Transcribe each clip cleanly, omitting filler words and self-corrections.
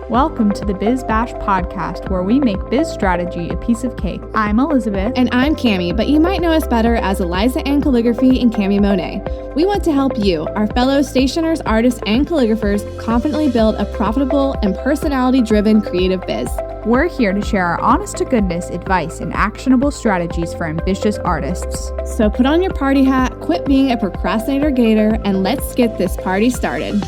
Welcome to the Biz Bash podcast, where we make biz strategy a piece of cake. I'm Elizabeth. And I'm Cami, but you might know us better as Eliza Ann Calligraphy and Cami Monet. We want to help you, our fellow stationers, artists, and calligraphers, confidently build a profitable and personality-driven creative biz. We're here to share our honest-to-goodness advice and actionable strategies for ambitious artists. So put on your party hat, quit being a procrastinator gator, and let's get this party started.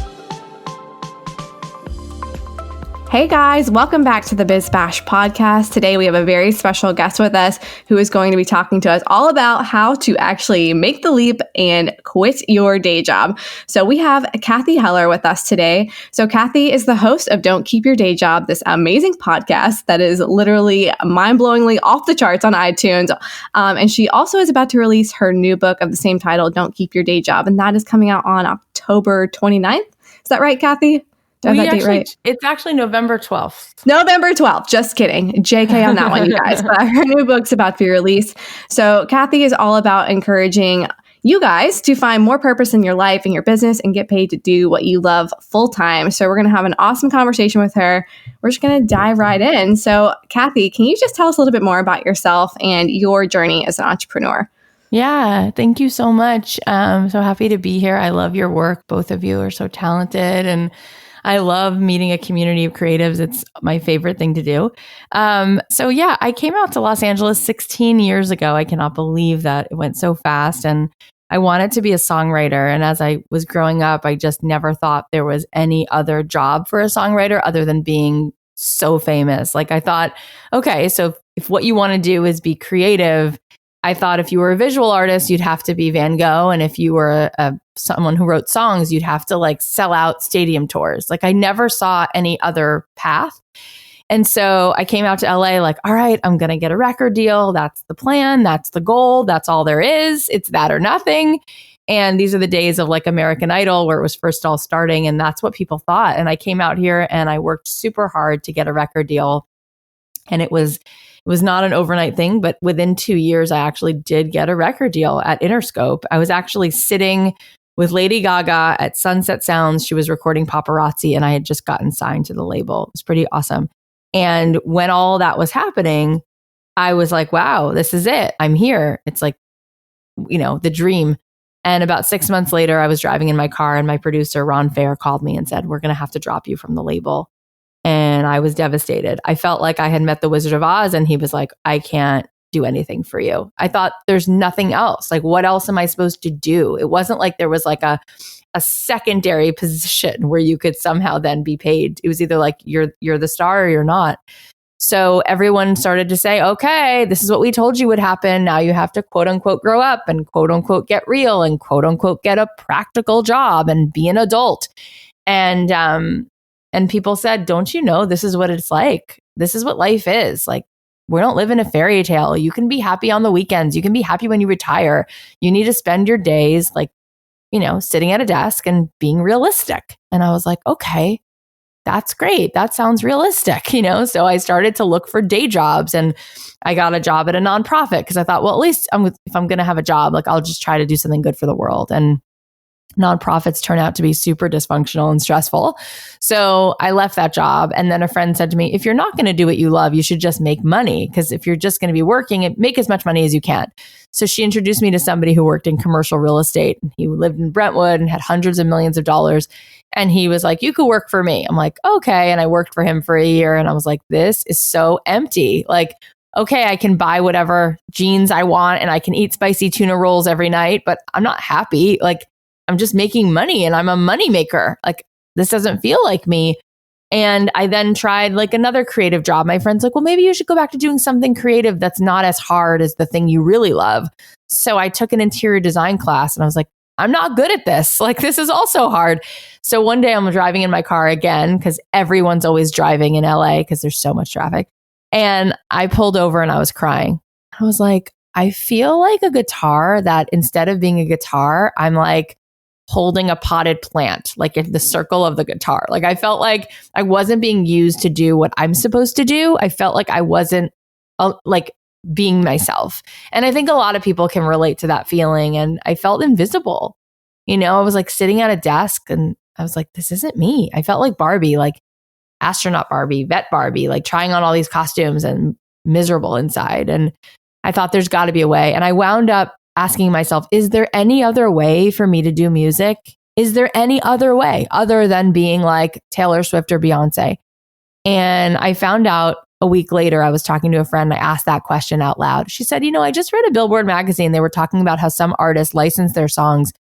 Hey guys, welcome back to the Biz Bash podcast. Today we have a very special guest with us who is going to be talking to us all about how to actually make the leap and quit your day job. So we have Cathy Heller with us today. So Cathy is the host of Don't Keep Your Day Job, this amazing podcast that is literally mind-blowingly off the charts on iTunes. And she also is about to release her new book of the same title, Don't Keep Your Day Job. And that is coming out on October 29th. Is that right, Cathy? It's actually November 12th. November 12th. Just kidding. JK on that one, you guys. But her new book's about to be released. So Cathy is all about encouraging you guys to find more purpose in your life and your business and get paid to do what you love full time. So we're going to have an awesome conversation with her. We're just going to dive right in. So Cathy, can you just tell us a little bit more about yourself and your journey as an entrepreneur? Yeah, thank you so much. I'm so happy to be here. I love your work. Both of you are so talented, and I love meeting a community of creatives. It's my favorite thing to do. I came out to Los Angeles 16 years ago. I cannot believe that it went so fast. And I wanted to be a songwriter. And as I was growing up, I just never thought there was any other job for a songwriter other than being so famous. Like I thought, okay, so if what you want to do is be creative, I thought if you were a visual artist, you'd have to be Van Gogh. And if you were someone who wrote songs, you'd have to like sell out stadium tours. Like I never saw any other path. And so I came out to LA like, all right, I'm going to get a record deal. That's the plan. That's the goal. That's all there is. It's that or nothing. And these are the days of like American Idol where it was first all starting. And that's what people thought. And I came out here and I worked super hard to get a record deal. And it was not an overnight thing, but within 2 years, I actually did get a record deal at Interscope. I was actually sitting with Lady Gaga at Sunset Sounds. She was recording Paparazzi, and I had just gotten signed to the label. It was pretty awesome. And when all that was happening, I was like, wow, this is it. I'm here. It's like, the dream. And about 6 months later, I was driving in my car, and my producer, Ron Fair, called me and said, we're going to have to drop you from the label. And I was devastated. I felt like I had met the Wizard of Oz, and he was like, I can't do anything for you. I thought there's nothing else. Like, what else am I supposed to do? It wasn't like there was like a secondary position where you could somehow then be paid. It was either like you're the star or you're not. So everyone started to say, okay, this is what we told you would happen. Now you have to quote unquote grow up and quote unquote get real and quote unquote get a practical job and be an adult. And people said, don't you know, this is what it's like. This is what life is. Like, we don't live in a fairy tale. You can be happy on the weekends. You can be happy when you retire. You need to spend your days like, sitting at a desk and being realistic. And I was like, okay, that's great. That sounds realistic, So I started to look for day jobs, and I got a job at a nonprofit because I thought, well, at least if I'm going to have a job, like I'll just try to do something good for the world. And nonprofits turn out to be super dysfunctional and stressful. So I left that job. And then a friend said to me, if you're not going to do what you love, you should just make money. Because if you're just going to be working, make as much money as you can. So she introduced me to somebody who worked in commercial real estate. He lived in Brentwood and had hundreds of millions of dollars. And he was like, you could work for me. I'm like, okay. And I worked for him for a year. And I was like, this is so empty. Like, okay, I can buy whatever jeans I want and I can eat spicy tuna rolls every night, but I'm not happy. Like, I'm just making money and I'm a money maker. Like, this doesn't feel like me. And I then tried like another creative job. My friend's like, well, maybe you should go back to doing something creative that's not as hard as the thing you really love. So I took an interior design class and I was like, I'm not good at this. Like, this is also hard. So one day I'm driving in my car again, because everyone's always driving in LA because there's so much traffic. And I pulled over and I was crying. I was like, I feel like a guitar that instead of being a guitar, I'm like holding a potted plant, like in the circle of the guitar. Like I felt like I wasn't being used to do what I'm supposed to do. I felt like I wasn't like being myself. And I think a lot of people can relate to that feeling. And I felt invisible. I was like sitting at a desk and I was like, this isn't me. I felt like Barbie. Like astronaut Barbie, vet Barbie, like trying on all these costumes and miserable inside. And I thought there's got to be a way. And I wound up asking myself, is there any other way for me to do music? Is there any other way other than being like Taylor Swift or Beyonce? And I found out a week later, I was talking to a friend. I asked that question out loud. She said, I just read a Billboard magazine. They were talking about how some artists license their songs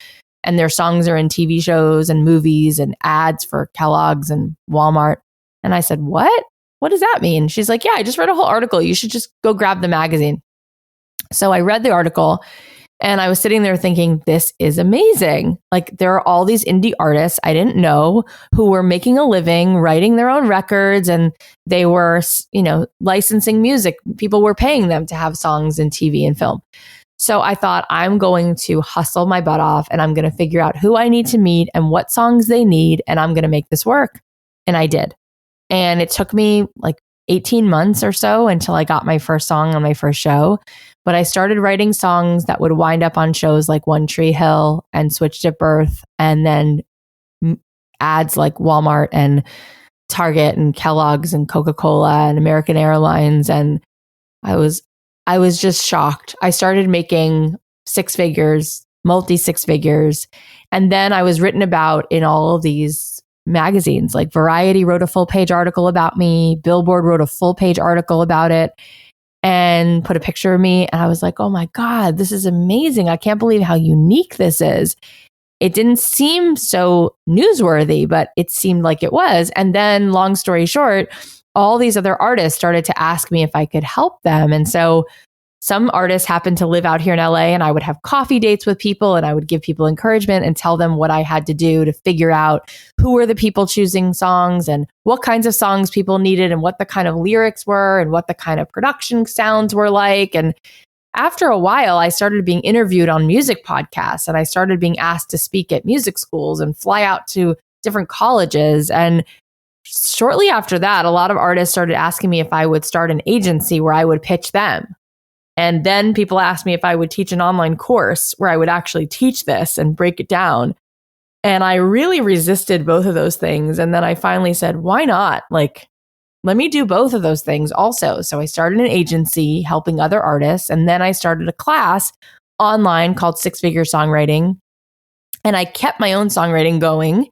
and their songs are in TV shows and movies and ads for Kellogg's and Walmart. And I said, what? What does that mean? She's like, yeah, I just read a whole article. You should just go grab the magazine. So I read the article and I was sitting there thinking, this is amazing. Like there are all these indie artists I didn't know who were making a living, writing their own records, and they were, licensing music. People were paying them to have songs in TV and film. So I thought, I'm going to hustle my butt off and I'm going to figure out who I need to meet and what songs they need, and I'm going to make this work. And I did. And it took me like 18 months or so until I got my first song on my first show. But I started writing songs that would wind up on shows like One Tree Hill and Switched at Birth, and then ads like Walmart and Target and Kellogg's and Coca-Cola and American Airlines. And I was just shocked. I started making six figures, multi six figures. And then I was written about in all of these magazines. Like Variety wrote a full page article about me. Billboard wrote a full page article about it and put a picture of me. And I was like, oh my God, this is amazing. I can't believe how unique this is. It didn't seem so newsworthy, but it seemed like it was. And then long story short, all these other artists started to ask me if I could help them. And so some artists happened to live out here in LA, and I would have coffee dates with people and I would give people encouragement and tell them what I had to do to figure out who were the people choosing songs and what kinds of songs people needed and what the kind of lyrics were and what the kind of production sounds were like. And after a while, I started being interviewed on music podcasts and I started being asked to speak at music schools and fly out to different colleges. And shortly after that, a lot of artists started asking me if I would start an agency where I would pitch them. And then people asked me if I would teach an online course where I would actually teach this and break it down. And I really resisted both of those things. And then I finally said, why not? Like, let me do both of those things also. So I started an agency helping other artists. And then I started a class online called Six Figure Songwriting. And I kept my own songwriting going.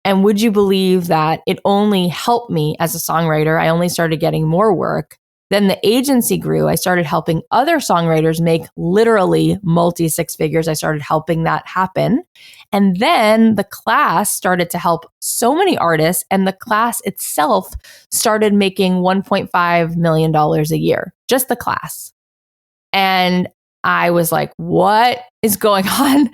And would you believe that it only helped me as a songwriter? I only started getting more work. Then the agency grew. I started helping other songwriters make literally multi six figures. I started helping that happen. And then the class started to help so many artists. And the class itself started making $1.5 million a year, just the class. And I was like, what is going on?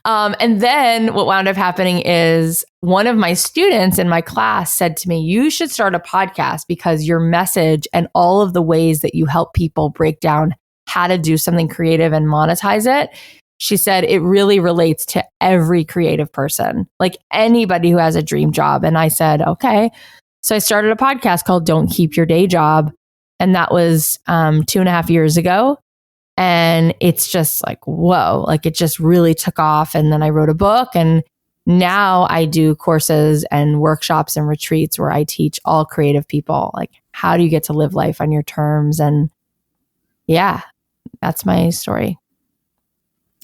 And then what wound up happening is one of my students in my class said to me, you should start a podcast because your message and all of the ways that you help people break down how to do something creative and monetize it. She said, it really relates to every creative person, like anybody who has a dream job. And I said, okay. So I started a podcast called Don't Keep Your Day Job. And that was 2.5 years ago. And it's just like, whoa, like it just really took off. And then I wrote a book, and now I do courses and workshops and retreats where I teach all creative people, like, how do you get to live life on your terms? And yeah, that's my story.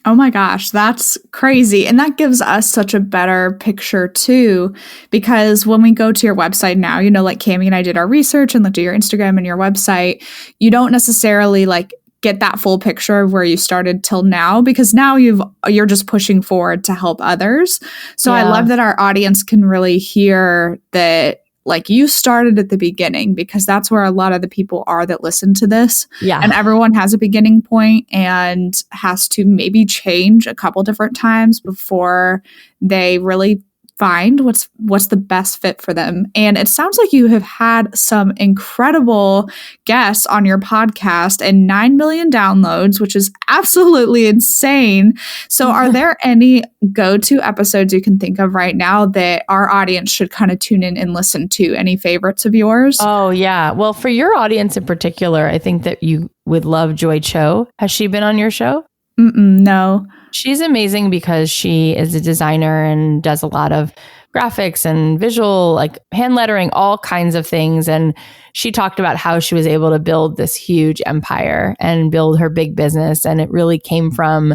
Oh my gosh, that's crazy. And that gives us such a better picture too, because when we go to your website now, like Cami and I did our research and looked at your Instagram and your website, you don't necessarily like get that full picture of where you started till now, because now you're just pushing forward to help others. So yeah. I love that our audience can really hear that, like, you started at the beginning, because that's where a lot of the people are that listen to this. Yeah. And everyone has a beginning point and has to maybe change a couple different times before they really find what's the best fit for them. And it sounds like you have had some incredible guests on your podcast and 9 million downloads, which is absolutely insane. So are there any go-to episodes you can think of right now that our audience should kind of tune in and listen to? Any favorites of yours? Oh, yeah. Well, for your audience in particular, I think that you would love Joy Cho. Has she been on your show? No. She's amazing because she is a designer and does a lot of graphics and visual, like hand lettering, all kinds of things. And she talked about how she was able to build this huge empire and build her big business. And it really came from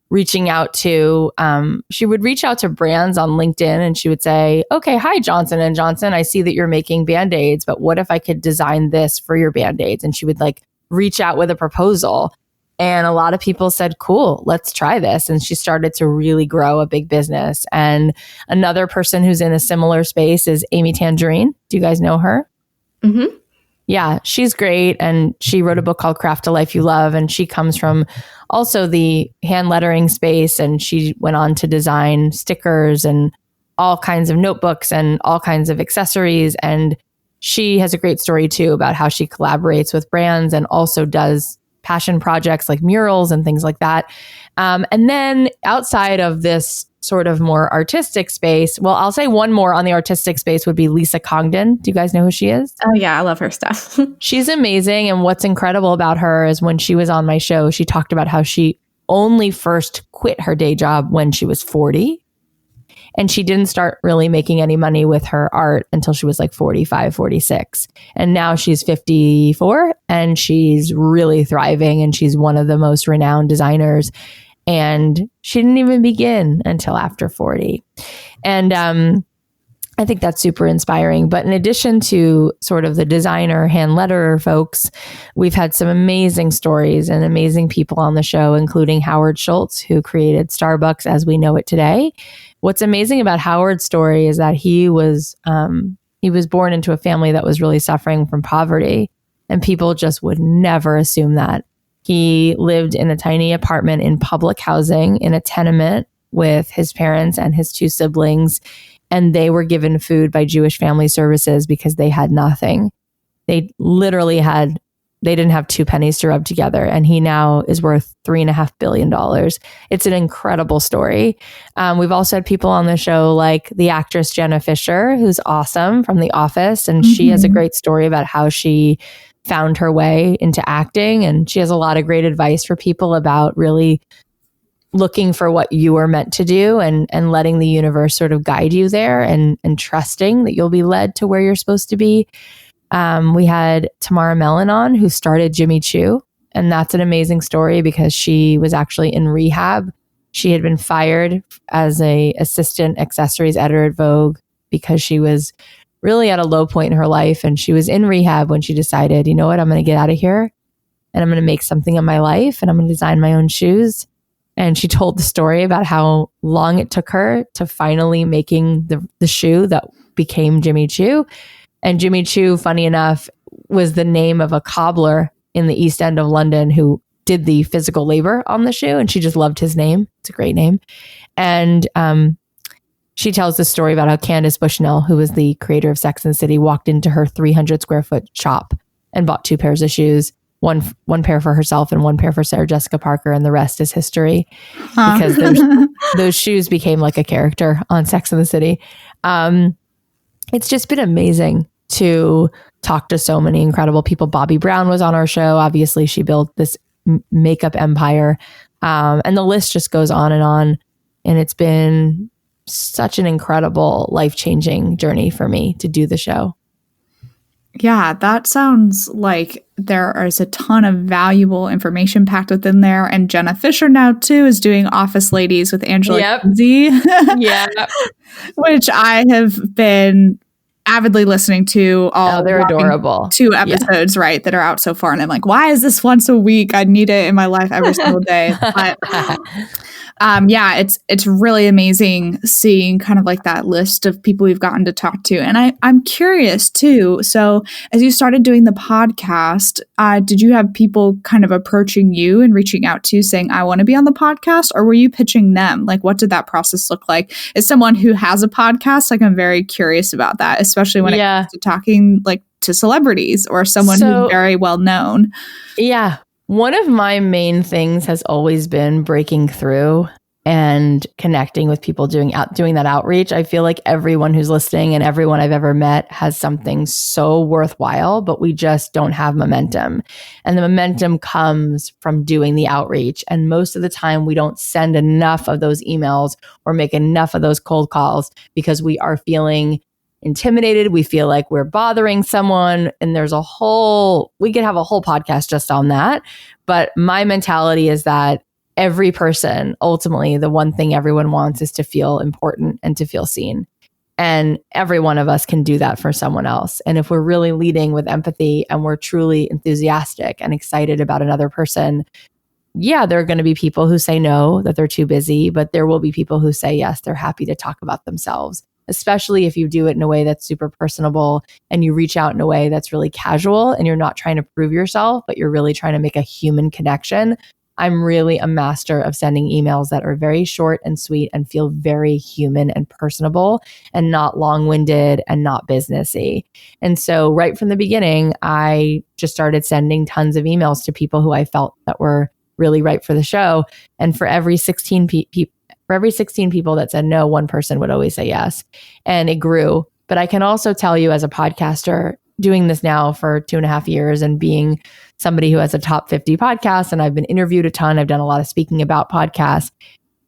reaching out to, she would reach out to brands on LinkedIn and she would say, okay, hi, Johnson and Johnson. I see that you're making Band-Aids, but what if I could design this for your Band-Aids? And she would like reach out with a proposal. And a lot of people said, cool, let's try this. And she started to really grow a big business. And another person who's in a similar space is Amy Tangerine. Do you guys know her? Mm-hmm. Yeah, she's great. And she wrote a book called Craft a Life You Love. And she comes from also the hand lettering space. And she went on to design stickers and all kinds of notebooks and all kinds of accessories. And she has a great story too about how she collaborates with brands and also does passion projects like murals and things like that. And then outside of this sort of more artistic space, well, I'll say one more on the artistic space would be Lisa Congdon. Do you guys know who she is? Oh yeah, I love her stuff. She's amazing. And what's incredible about her is when she was on my show, she talked about how she only first quit her day job when she was 40. And she didn't start really making any money with her art until she was like 45, 46. And now she's 54 and she's really thriving and she's one of the most renowned designers. And she didn't even begin until after 40. And I think that's super inspiring. But in addition to sort of the designer, hand letterer folks, we've had some amazing stories and amazing people on the show, including Howard Schultz, who created Starbucks as we know it today. What's amazing about Howard's story is that he was born into a family that was really suffering from poverty, and people just would never assume that. He lived in a tiny apartment in public housing in a tenement with his parents and his two siblings, and they were given food by Jewish Family Services because they had nothing. They literally they didn't have 2 pennies to rub together, and he now is worth $3.5 billion. It's an incredible story. We've also had people on the show like the actress Jenna Fisher, who's awesome from The Office, and she has a great story about how she found her way into acting, and she has a lot of great advice for people about really looking for what you are meant to do and letting the universe sort of guide you there and trusting that you'll be led to where you're supposed to be. We had Tamara Mellon on, who started Jimmy Choo. And that's an amazing story because she was actually in rehab. She had been fired as a assistant accessories editor at Vogue because she was really at a low point in her life. And she was in rehab when she decided, you know what, I'm going to get out of here and I'm going to make something of my life and I'm going to design my own shoes. And she told the story about how long it took her to finally making the shoe that became Jimmy Choo. And Jimmy Choo, funny enough, was the name of a cobbler in the East End of London who did the physical labor on the shoe. And she just loved his name. It's a great name. And she tells the story about how Candace Bushnell, who was the creator of Sex and the City, walked into her 300 square foot shop and bought 2 pairs of shoes, one pair for herself and 1 pair for Sarah Jessica Parker. And the rest is history because those shoes became like a character on Sex and the City. It's just been amazing to talk to so many incredible people. Bobbi Brown was on our show. Obviously, she built this makeup empire. And the list just goes on. And it's been such an incredible, life-changing journey for me to do the show. Yeah, that sounds like there is a ton of valuable information packed within there. And Jenna Fisher now, too, is doing Office Ladies with Angela Kinsey. Yeah. Which I have been avidly listening to. They're adorable. 2 episodes, right, that are out so far. And I'm like, why is this once a week? I need it in my life every single day. But it's really amazing seeing kind of like that list of people we've gotten to talk to. And I'm curious too. So as you started doing the podcast, did you have people kind of approaching you and reaching out to you saying, I want to be on the podcast? Or were you pitching them? Like, what did that process look like? As someone who has a podcast, like I'm very curious about that, especially when it comes to talking like to celebrities or someone who's very well known. Yeah. One of my main things has always been breaking through. and connecting with people doing that outreach. I feel like everyone who's listening and everyone I've ever met has something so worthwhile, but we just don't have momentum. And the momentum comes from doing the outreach. And most of the time we don't send enough of those emails or make enough of those cold calls because we are feeling intimidated. We feel like we're bothering someone. And we could have a whole podcast just on that. But my mentality is that every person, ultimately, the one thing everyone wants is to feel important and to feel seen. And every one of us can do that for someone else. And if we're really leading with empathy and we're truly enthusiastic and excited about another person, yeah, there are going to be people who say no, that they're too busy, but there will be people who say yes, they're happy to talk about themselves, especially if you do it in a way that's super personable and you reach out in a way that's really casual and you're not trying to prove yourself, but you're really trying to make a human connection. I'm really a master of sending emails that are very short and sweet and feel very human and personable and not long-winded and not businessy. And so right from the beginning, I just started sending tons of emails to people who I felt that were really right for the show. And for every 16 people that said no, one person would always say yes. And it grew. But I can also tell you as a podcaster, doing this now for 2.5 years and being somebody who has a top 50 podcast, and I've been interviewed a ton. I've done a lot of speaking about podcasts.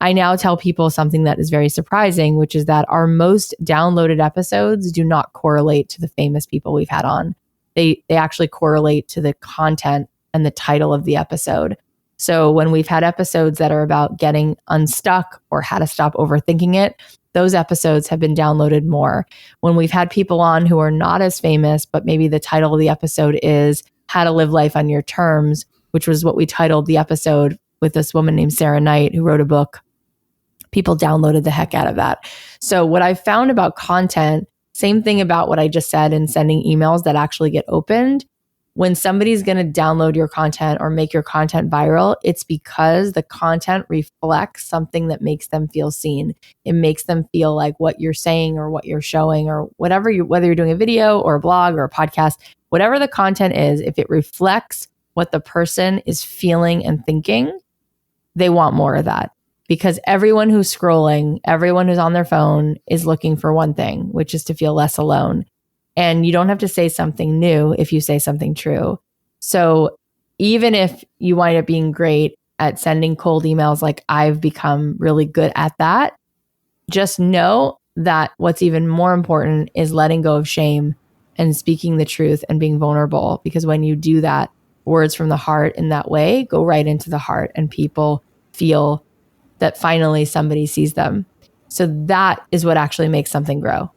I now tell people something that is very surprising, which is that our most downloaded episodes do not correlate to the famous people we've had on. They actually correlate to the content and the title of the episode. So when we've had episodes that are about getting unstuck or how to stop overthinking it, those episodes have been downloaded more. When we've had people on who are not as famous, but maybe the title of the episode is How to Live Life on Your Terms, which was what we titled the episode with this woman named Sarah Knight who wrote a book, people downloaded the heck out of that. So what I found about content, same thing about what I just said in sending emails that actually get opened. When somebody's going to download your content or make your content viral, it's because the content reflects something that makes them feel seen. It makes them feel like what you're saying or what you're showing or whether you're doing a video or a blog or a podcast, whatever the content is, if it reflects what the person is feeling and thinking, they want more of that. Because everyone who's scrolling, everyone who's on their phone is looking for one thing, which is to feel less alone. And you don't have to say something new if you say something true. So even if you wind up being great at sending cold emails, like I've become really good at that, just know that what's even more important is letting go of shame and speaking the truth and being vulnerable. Because when you do that, words from the heart in that way go right into the heart and people feel that finally somebody sees them. So that is what actually makes something grow.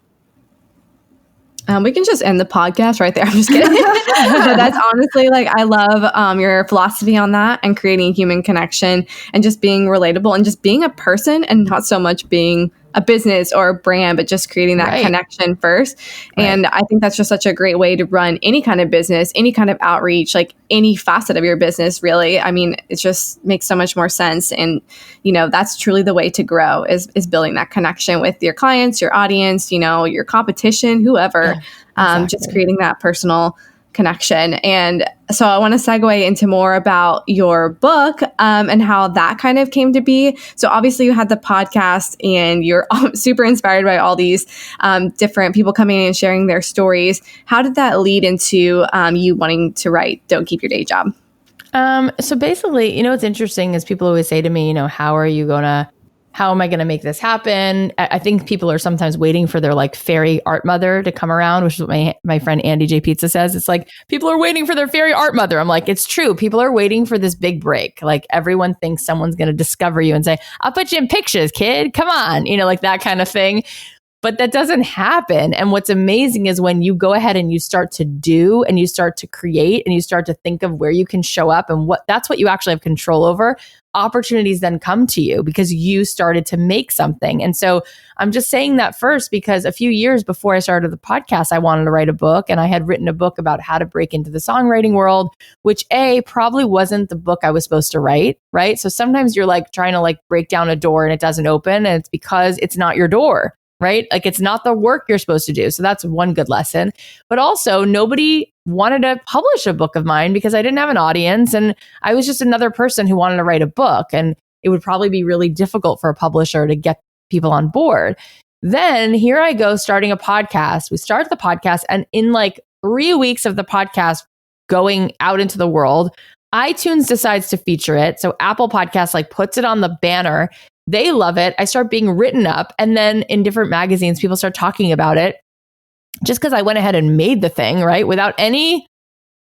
We can just end the podcast right there. I'm just kidding. But that's honestly, like, I love your philosophy on that and creating human connection and just being relatable and just being a person and not so much being a business or a brand, but just creating that connection first. Right. And I think that's just such a great way to run any kind of business, any kind of outreach, like any facet of your business, really. I mean, it just makes so much more sense. And, you know, that's truly the way to grow is building that connection with your clients, your audience, you know, your competition, whoever, just creating that personal connection. And so I want to segue into more about your book and how that kind of came to be. So obviously you had the podcast and you're super inspired by all these different people coming in and sharing their stories. How did that lead into you wanting to write Don't Keep Your Day Job? So basically, you know, what's interesting is people always say to me, you know, how am I going to make this happen? I think people are sometimes waiting for their like fairy art mother to come around, which is what my friend Andy J. Pizza says. It's like people are waiting for their fairy art mother. I'm like, it's true. People are waiting for this big break. Like everyone thinks someone's going to discover you and say, I'll put you in pictures, kid. Come on. You know, like that kind of thing. But that doesn't happen. And what's amazing is when you go ahead and you start to do and you start to create and you start to think of where you can show up and that's what you actually have control over, opportunities then come to you because you started to make something. And so I'm just saying that first because a few years before I started the podcast, I wanted to write a book and I had written a book about how to break into the songwriting world, which probably wasn't the book I was supposed to write, right? So sometimes you're like trying to like break down a door and it doesn't open and it's because it's not your door. Right? Like it's not the work you're supposed to do. So that's one good lesson. But also nobody wanted to publish a book of mine because I didn't have an audience and I was just another person who wanted to write a book. And it would probably be really difficult for a publisher to get people on board. Then here I go starting a podcast. We start the podcast, and in like 3 weeks of the podcast going out into the world, iTunes decides to feature it. So Apple Podcasts like puts it on the banner. They love it. I start being written up, and then in different magazines, people start talking about it just because I went ahead and made the thing, right? Without any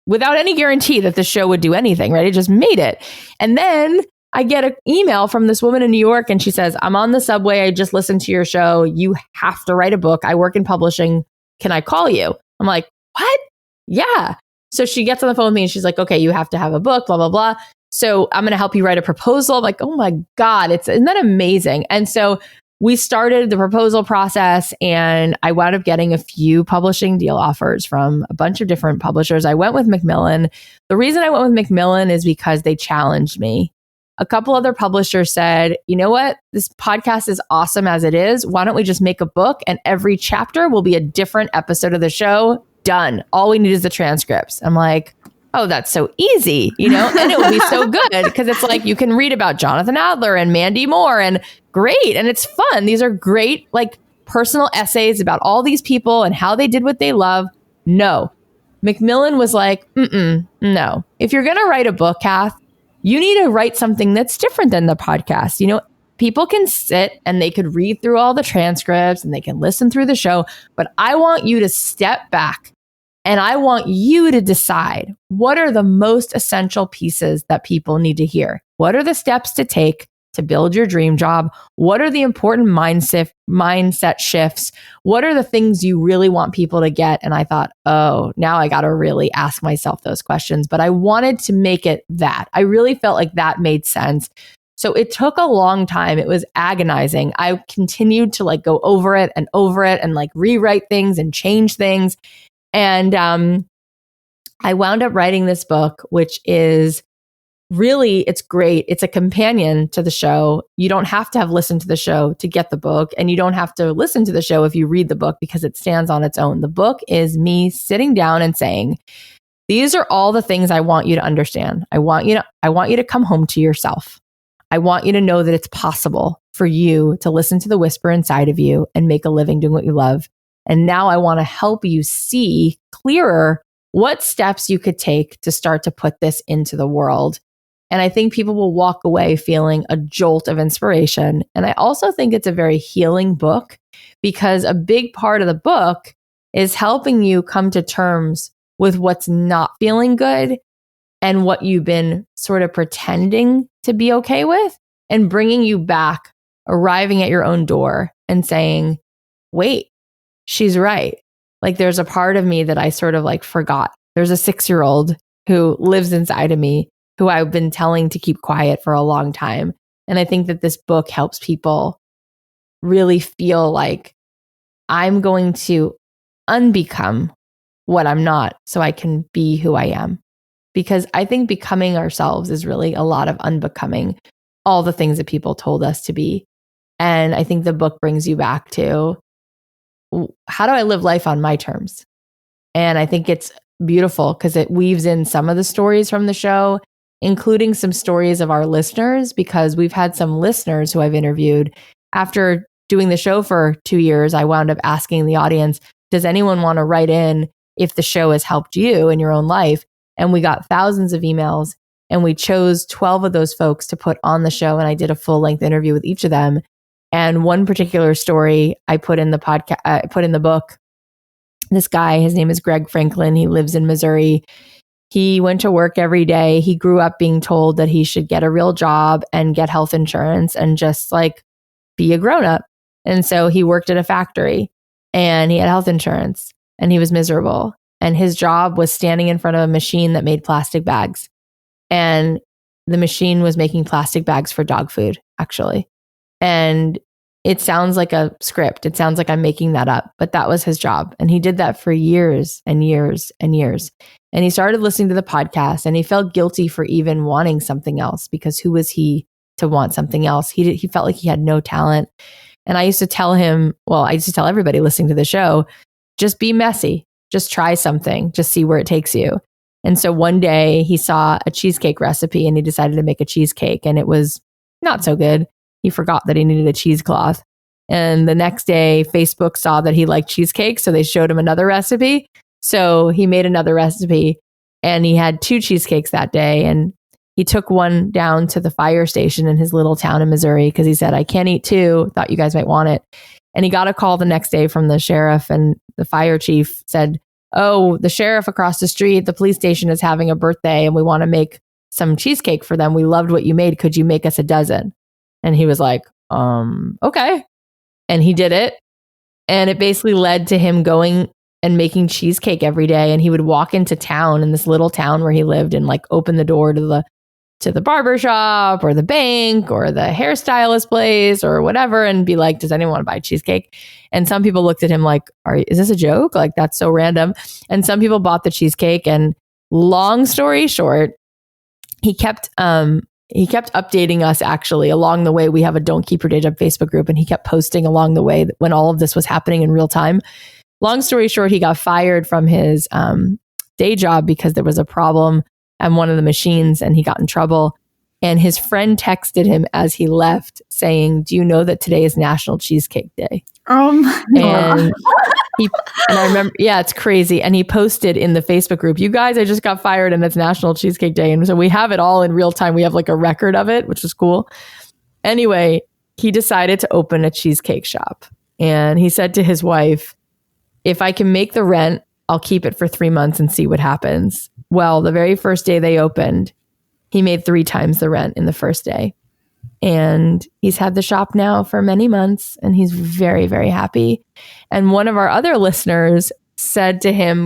guarantee that the show would do anything, right? It just made it. And then I get an email from this woman in New York, and she says, I'm on the subway. I just listened to your show. You have to write a book. I work in publishing. Can I call you? I'm like, what? Yeah. So she gets on the phone with me and she's like, okay, you have to have a book, blah, blah, blah. So I'm going to help you write a proposal. I'm like, oh my God, isn't that amazing? And so we started the proposal process, and I wound up getting a few publishing deal offers from a bunch of different publishers. I went with Macmillan. The reason I went with Macmillan is because they challenged me. A couple other publishers said, you know what? This podcast is awesome as it is. Why don't we just make a book, and every chapter will be a different episode of the show? Done. All we need is the transcripts. I'm like, oh, that's so easy, and it will be so good because it's like you can read about Jonathan Adler and Mandy Moore, and great. And it's fun. These are great, like personal essays about all these people and how they did what they love. No. Macmillan was like, no. If you're going to write a book, Kath, you need to write something that's different than the podcast. People can sit and they could read through all the transcripts and they can listen through the show, but I want you to step back and I want you to decide what are the most essential pieces that people need to hear. What are the steps to take to build your dream job? What are the important mindset shifts? What are the things you really want people to get? And I thought, oh, now I got to really ask myself those questions. But I wanted to make it that. I really felt like that made sense. So it took a long time. It was agonizing. I continued to like go over it and like rewrite things and change things. And I wound up writing this book, which is really, it's great. It's a companion to the show. You don't have to have listened to the show to get the book, and you don't have to listen to the show if you read the book because it stands on its own. The book is me sitting down and saying, these are all the things I want you to understand. I want you to come home to yourself. I want you to know that it's possible for you to listen to the whisper inside of you and make a living doing what you love. And now I want to help you see clearer what steps you could take to start to put this into the world. And I think people will walk away feeling a jolt of inspiration. And I also think it's a very healing book because a big part of the book is helping you come to terms with what's not feeling good and what you've been sort of pretending to be okay with, and bringing you back, arriving at your own door and saying, wait, she's right. Like there's a part of me that I sort of like forgot. There's a 6-year-old who lives inside of me who I've been telling to keep quiet for a long time. And I think that this book helps people really feel like I'm going to unbecome what I'm not so I can be who I am. Because I think becoming ourselves is really a lot of unbecoming all the things that people told us to be. And I think the book brings you back to, how do I live life on my terms? And I think it's beautiful because it weaves in some of the stories from the show, including some stories of our listeners, because we've had some listeners who I've interviewed. After doing the show for 2 years, I wound up asking the audience, does anyone want to write in if the show has helped you in your own life? And we got thousands of emails, and we chose 12 of those folks to put on the show. And I did a full length interview with each of them. And one particular story I put in the podcast, I put in the book. This guy, his name is Greg Franklin. He lives in Missouri. He went to work every day. He grew up being told that he should get a real job and get health insurance and just like be a grown up. And so he worked at a factory and he had health insurance and he was miserable. And his job was standing in front of a machine that made plastic bags. And the machine was making plastic bags for dog food, actually. And it sounds like a script. It sounds like I'm making that up, but that was his job. And he did that for years and years and years. And he started listening to the podcast and he felt guilty for even wanting something else, because who was he to want something else? He felt like he had no talent. And I used to tell him, I used to tell everybody listening to the show, just be messy. Just try something, just see where it takes you. And so one day he saw a cheesecake recipe and he decided to make a cheesecake, and it was not so good. He forgot that he needed a cheesecloth. And the next day, Facebook saw that he liked cheesecake, so they showed him another recipe. So he made another recipe, and he had 2 cheesecakes that day. And he took one down to the fire station in his little town in Missouri because he said, I can't eat 2. Thought you guys might want it. And he got a call the next day from the sheriff, and the fire chief said, oh, the sheriff across the street, the police station is having a birthday, and we want to make some cheesecake for them. We loved what you made. Could you make us a dozen? And he was like, okay. And he did it. And it basically led to him going and making cheesecake every day. And he would walk into town, in this little town where he lived, and like open the door to the barber shop or the bank or the hairstylist place or whatever, and be like, does anyone want to buy cheesecake? And some people looked at him like, is this a joke? Like, that's so random. And some people bought the cheesecake. And long story short, he kept updating us actually along the way. We have a Don't Keep Your Day Job Facebook group, and he kept posting along the way when all of this was happening in real time. Long story short, he got fired from his day job because there was a problem on one of the machines, and he got in trouble. And his friend texted him as he left saying, do you know that today is National Cheesecake Day? And and I remember, it's crazy. And he posted in the Facebook group, you guys, I just got fired and it's National Cheesecake Day. And so we have it all in real time. We have like a record of it, which was cool. Anyway, he decided to open a cheesecake shop. And he said to his wife, if I can make the rent, I'll keep it for 3 months and see what happens. Well, the very first day they opened, he made 3 times the rent in the first day. And he's had the shop now for many months, and he's very, very happy. And one of our other listeners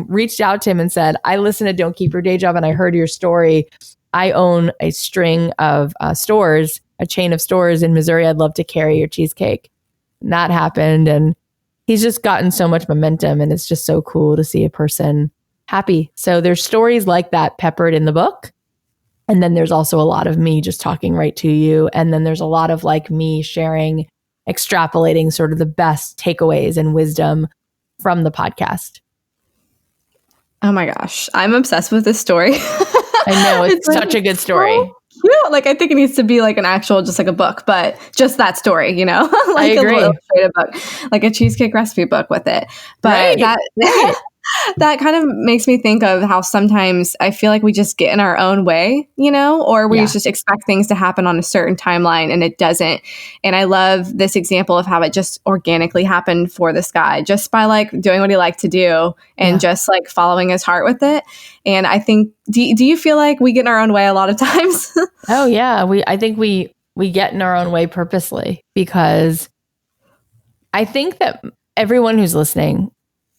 reached out to him and said, I listened to Don't Keep Your Day Job and I heard your story. I own a string of stores, a chain of stores in Missouri. I'd love to carry your cheesecake. And that happened. And he's just gotten so much momentum, and it's just so cool to see a person happy. So there's stories like that peppered in the book. And then there's also a lot of me just talking right to you. And then there's a lot of like me sharing, extrapolating sort of the best takeaways and wisdom from the podcast. Oh my gosh. I'm obsessed with this story. I know. It's such a good story. So cute. Like, I think it needs to be like an actual, just like a book, but just that story, you know, like I agree. a little illustrated book, like a cheesecake recipe book with it. But Right. that kind of makes me think of how sometimes I feel like we just get in our own way, you know, or we just expect things to happen on a certain timeline and it doesn't. And I love this example of how it just organically happened for this guy just by like doing what he liked to do and just like following his heart with it. And I think, do you feel like we get in our own way a lot of times? Oh yeah. I think we get in our own way purposely, because I think that everyone who's listening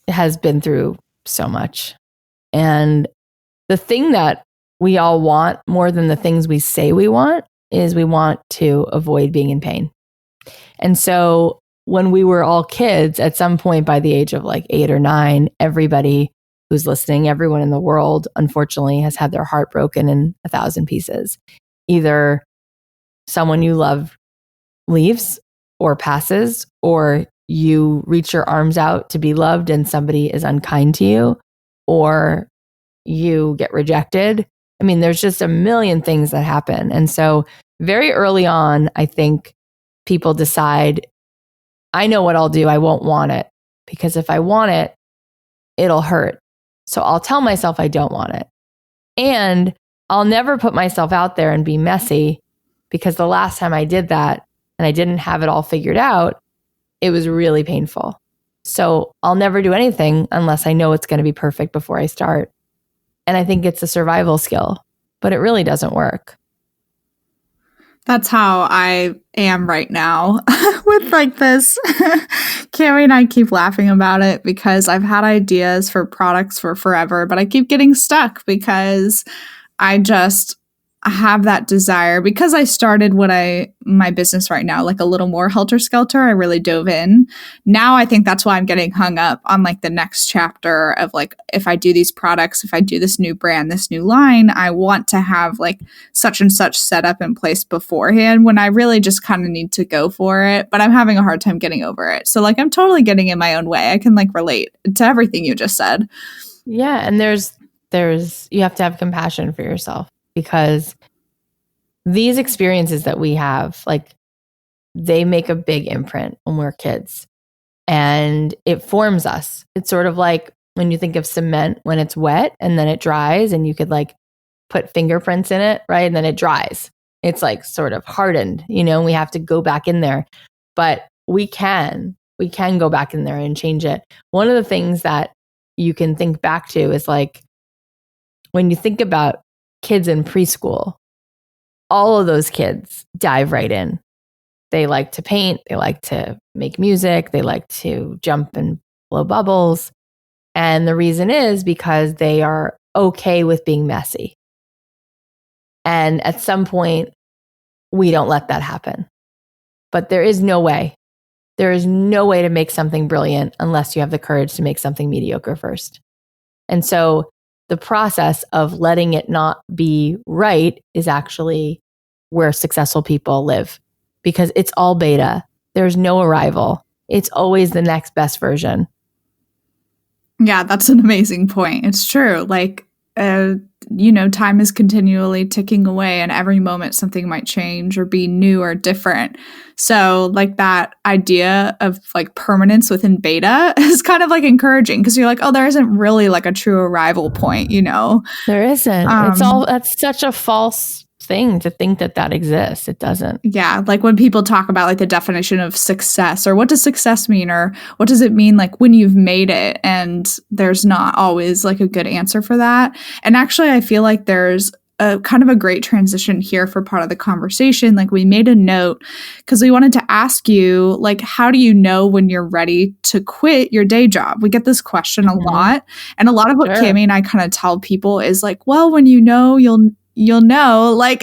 has been through so much. And the thing that we all want more than the things we say we want is we want to avoid being in pain. And so when we were all kids, at some point by the age of like 8 or 9, everybody who's listening, everyone in the world, unfortunately, has had their heart broken in 1,000 pieces. Either someone you love leaves or passes, or you reach your arms out to be loved and somebody is unkind to you, or you get rejected. I mean, there's just a million things that happen. And so very early on, I think people decide, I know what I'll do. I won't want it, because if I want it, it'll hurt. So I'll tell myself I don't want it. And I'll never put myself out there and be messy, because the last time I did that and I didn't have it all figured out, it was really painful. So I'll never do anything unless I know it's going to be perfect before I start. And I think it's a survival skill, but it really doesn't work. That's how I am right now with like this. Cami and I keep laughing about it because I've had ideas for products for forever, but I keep getting stuck because I just have that desire, because I started my business right now, like a little more helter-skelter. I really dove in. Now I think that's why I'm getting hung up on like the next chapter of like, if I do these products, if I do this new brand, this new line, I want to have like such and such set up in place beforehand, when I really just kind of need to go for it. But I'm having a hard time getting over it. So like, I'm totally getting in my own way. I can like relate to everything you just said. Yeah. And there's you have to have compassion for yourself, because these experiences that we have, like, they make a big imprint when we're kids, and it forms us. It's sort of like when you think of cement when it's wet and then it dries and you could like put fingerprints in it, right? And then it dries. It's like sort of hardened, and we have to go back in there. But we can go back in there and change it. One of the things that you can think back to is like when you think about kids in preschool, all of those kids dive right in. They like to paint, they like to make music, they like to jump and blow bubbles. And the reason is because they are okay with being messy. And at some point, we don't let that happen. But there is no way. There is no way to make something brilliant unless you have the courage to make something mediocre first. And so the process of letting it not be right is actually where successful people live, because it's all beta. There's no arrival. It's always the next best version. Yeah, that's an amazing point. It's true. Like, time is continually ticking away, and every moment something might change or be new or different. So like that idea of like permanence within beta is kind of like encouraging, because you're like, oh, there isn't really like a true arrival point, There isn't. That's such a false thing to think that exists. It doesn't. Yeah, like when people talk about like the definition of success, or what does success mean, or what does it mean like when you've made it, and there's not always like a good answer for that. And actually I feel like there's a kind of a great transition here for part of the conversation. Like we made a note because we wanted to ask you, like, how do you know when you're ready to quit your day job? We get this question a lot, and a lot of what Cami and I kind of tell people is like, well, when you know, you'll know. Like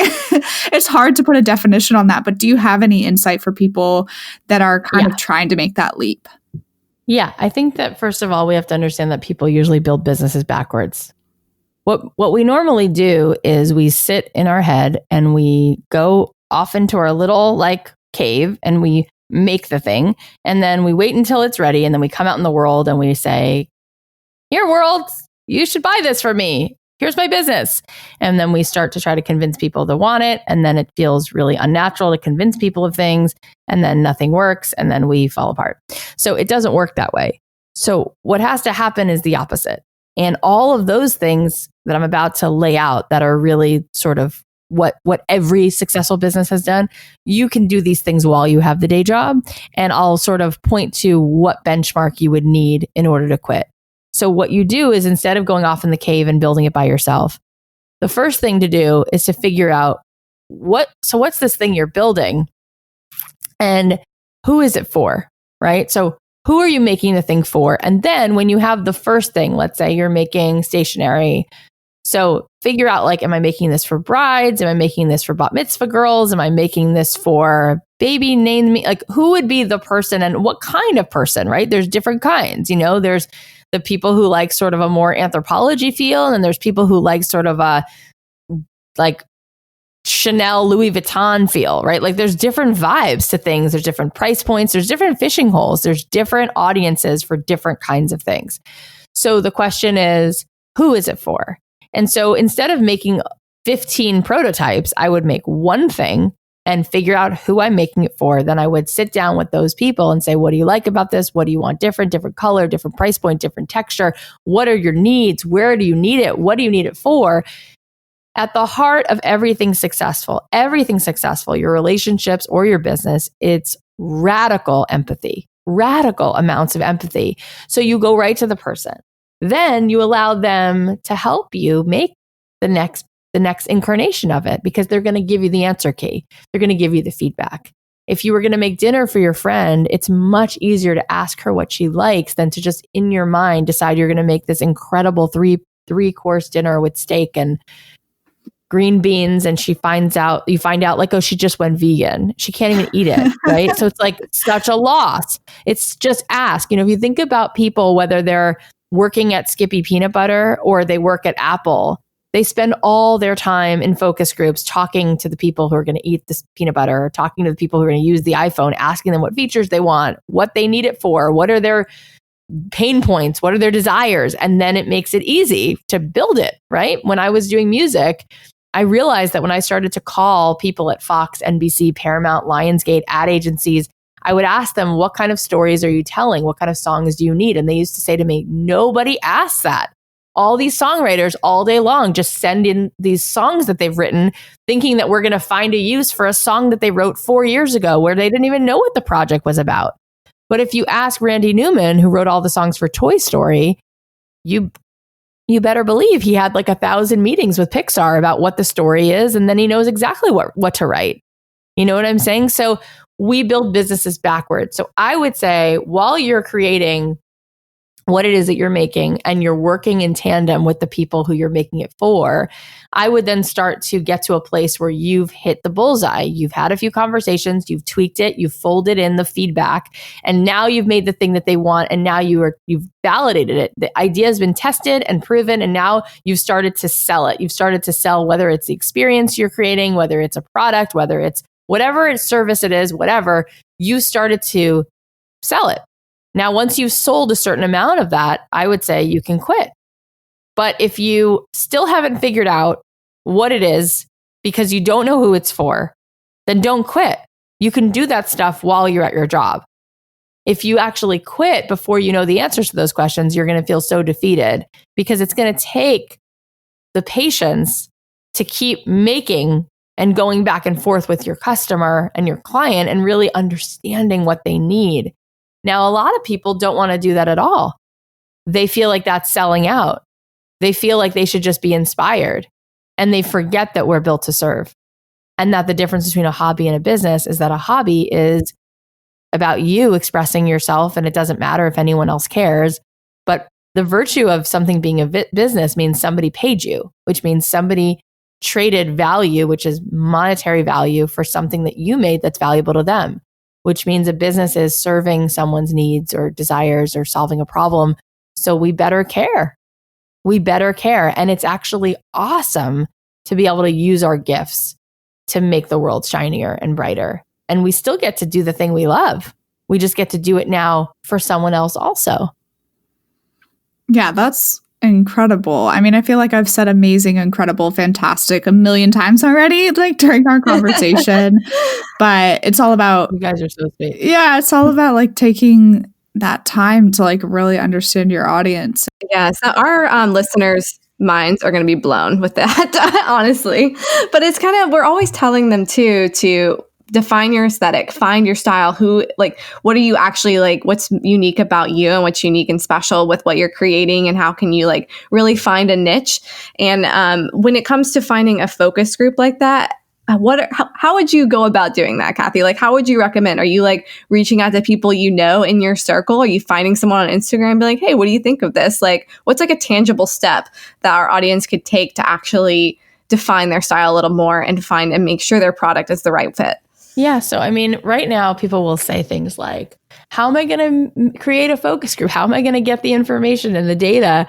it's hard to put a definition on that, but do you have any insight for people that are kind of trying to make that leap? Yeah, I think that first of all, we have to understand that people usually build businesses backwards. What we normally do is we sit in our head and we go off into our little like cave and we make the thing, and then we wait until it's ready, and then we come out in the world and we say, "Here, world, you should buy this from me. Here's my business." And then we start to try to convince people to want it. And then it feels really unnatural to convince people of things. And then nothing works. And then we fall apart. So it doesn't work that way. So what has to happen is the opposite. And all of those things that I'm about to lay out that are really sort of what every successful business has done, you can do these things while you have the day job. And I'll sort of point to what benchmark you would need in order to quit. So what you do is, instead of going off in the cave and building it by yourself, the first thing to do is to figure out what's this thing you're building and who is it for, right? So who are you making the thing for? And then when you have the first thing, let's say you're making stationery. So figure out, like, am I making this for brides? Am I making this for bat mitzvah girls? Am I making this for baby name me? Like, who would be the person and what kind of person, right? There's different kinds, there's the people who like sort of a more anthropology feel, and then there's people who like sort of a like Chanel, Louis Vuitton feel, right? Like there's different vibes to things. There's different price points. There's different fishing holes. There's different audiences for different kinds of things. So the question is, who is it for? And so instead of making 15 prototypes, I would make one thing and figure out who I'm making it for. Then I would sit down with those people and say, what do you like about this? What do you want different color, different price point, different texture? What are your needs? Where do you need it? What do you need it for? At the heart of everything successful, your relationships or your business, it's radical empathy, radical amounts of empathy. So you go right to the person. Then you allow them to help you make the next incarnation of it, because they're going to give you the answer key. They're going to give you the feedback. If you were going to make dinner for your friend, it's much easier to ask her what she likes than to just in your mind decide you're going to make this incredible three-course dinner with steak and green beans, and you find out like, oh, she just went vegan. She can't even eat it, right? So it's like such a loss. It's just ask. If you think about people, whether they're working at Skippy Peanut Butter or they work at Apple, they spend all their time in focus groups talking to the people who are going to eat this peanut butter, or talking to the people who are going to use the iPhone, asking them what features they want, what they need it for, what are their pain points, what are their desires, and then it makes it easy to build it, right? When I was doing music, I realized that when I started to call people at Fox, NBC, Paramount, Lionsgate, ad agencies, I would ask them, what kind of stories are you telling? What kind of songs do you need? And they used to say to me, nobody asks that. All these songwriters all day long just send in these songs that they've written, thinking that we're going to find a use for a song that they wrote 4 years ago where they didn't even know what the project was about. But if you ask Randy Newman, who wrote all the songs for Toy Story, you better believe he had like 1,000 meetings with Pixar about what the story is. And then he knows exactly what to write. You know what I'm saying? So we build businesses backwards. So I would say while you're creating what it is that you're making and you're working in tandem with the people who you're making it for, I would then start to get to a place where you've hit the bullseye. You've had a few conversations, you've tweaked it, you've folded in the feedback, and now you've made the thing that they want, and now you've validated it. The idea has been tested and proven, and now you've started to sell it. You've started to sell whether it's the experience you're creating, whether it's a product, whether it's whatever service it is, whatever, you started to sell it. Now, once you've sold a certain amount of that, I would say you can quit. But if you still haven't figured out what it is because you don't know who it's for, then don't quit. You can do that stuff while you're at your job. If you actually quit before you know the answers to those questions, you're going to feel so defeated because it's going to take the patience to keep making and going back and forth with your customer and your client and really understanding what they need. Now, a lot of people don't want to do that at all. They feel like that's selling out. They feel like they should just be inspired. And they forget that we're built to serve. And that the difference between a hobby and a business is that a hobby is about you expressing yourself, and it doesn't matter if anyone else cares. But the virtue of something being a business means somebody paid you, which means somebody traded value, which is monetary value, for something that you made that's valuable to them, which means a business is serving someone's needs or desires or solving a problem. So we better care. We better care. And it's actually awesome to be able to use our gifts to make the world shinier and brighter. And we still get to do the thing we love. We just get to do it now for someone else also. Yeah, that's incredible. I mean, I feel like I've said amazing, incredible, fantastic a million times already, like during our conversation. But it's all about, you guys are so sweet. Yeah, it's all about like taking that time to like really understand your audience. Yeah, so our listeners' minds are going to be blown with that, honestly. But it's kind of, we're always telling them too to define your aesthetic, find your style, what are you actually like, what's unique about you and what's unique and special with what you're creating, and how can you like really find a niche. And when it comes to finding a focus group like that, how would you go about doing that, Cathy? Like, how would you recommend? Are you like reaching out to people you know in your circle? Are you finding someone on Instagram and be like, hey, what do you think of this? Like, what's like a tangible step that our audience could take to actually define their style a little more and find and make sure their product is the right fit? Yeah. So, I mean, right now people will say things like, how am I going to create a focus group? How am I going to get the information and the data?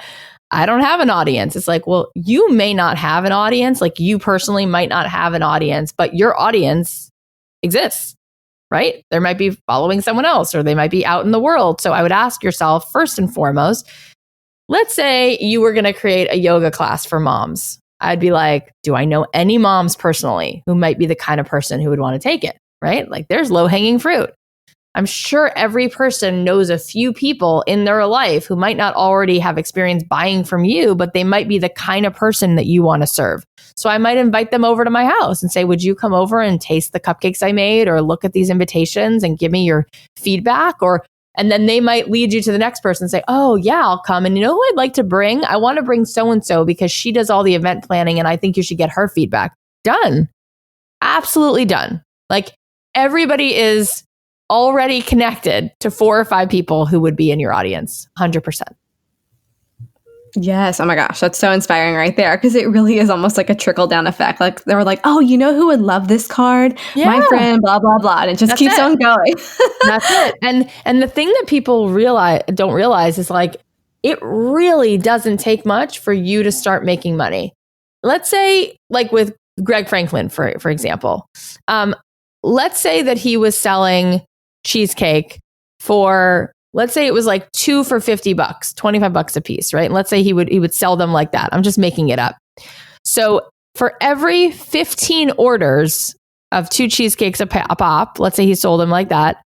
I don't have an audience. It's like, well, you may not have an audience. Like, you personally might not have an audience, but your audience exists, right? They might be following someone else, or they might be out in the world. So I would ask yourself, first and foremost, let's say you were going to create a yoga class for moms. I'd be like, do I know any moms personally who might be the kind of person who would want to take it, right? Like, there's low-hanging fruit. I'm sure every person knows a few people in their life who might not already have experience buying from you, but they might be the kind of person that you want to serve. So I might invite them over to my house and say, would you come over and taste the cupcakes I made, or look at these invitations and give me your feedback? And then they might lead you to the next person and say, oh yeah, I'll come. And you know who I'd like to bring? I want to bring so-and-so because she does all the event planning and I think you should get her feedback. Done. Absolutely done. Like, everybody is already connected to 4 or 5 people who would be in your audience. 100%. Yes. Oh my gosh. That's so inspiring right there. Because it really is almost like a trickle down effect. Like, they were like, oh, you know who would love this card? Yeah. My friend, blah, blah, blah. And it just keeps on going. That's it. And the thing that people don't realize is like, it really doesn't take much for you to start making money. Let's say, like with Greg Franklin, for example, let's say that he was selling cheesecake for, let's say it was like 2 for $50, $25 a piece, right? And let's say he would sell them like that. I'm just making it up. So For every 15 orders of 2 cheesecakes a pop, let's say he sold them like that,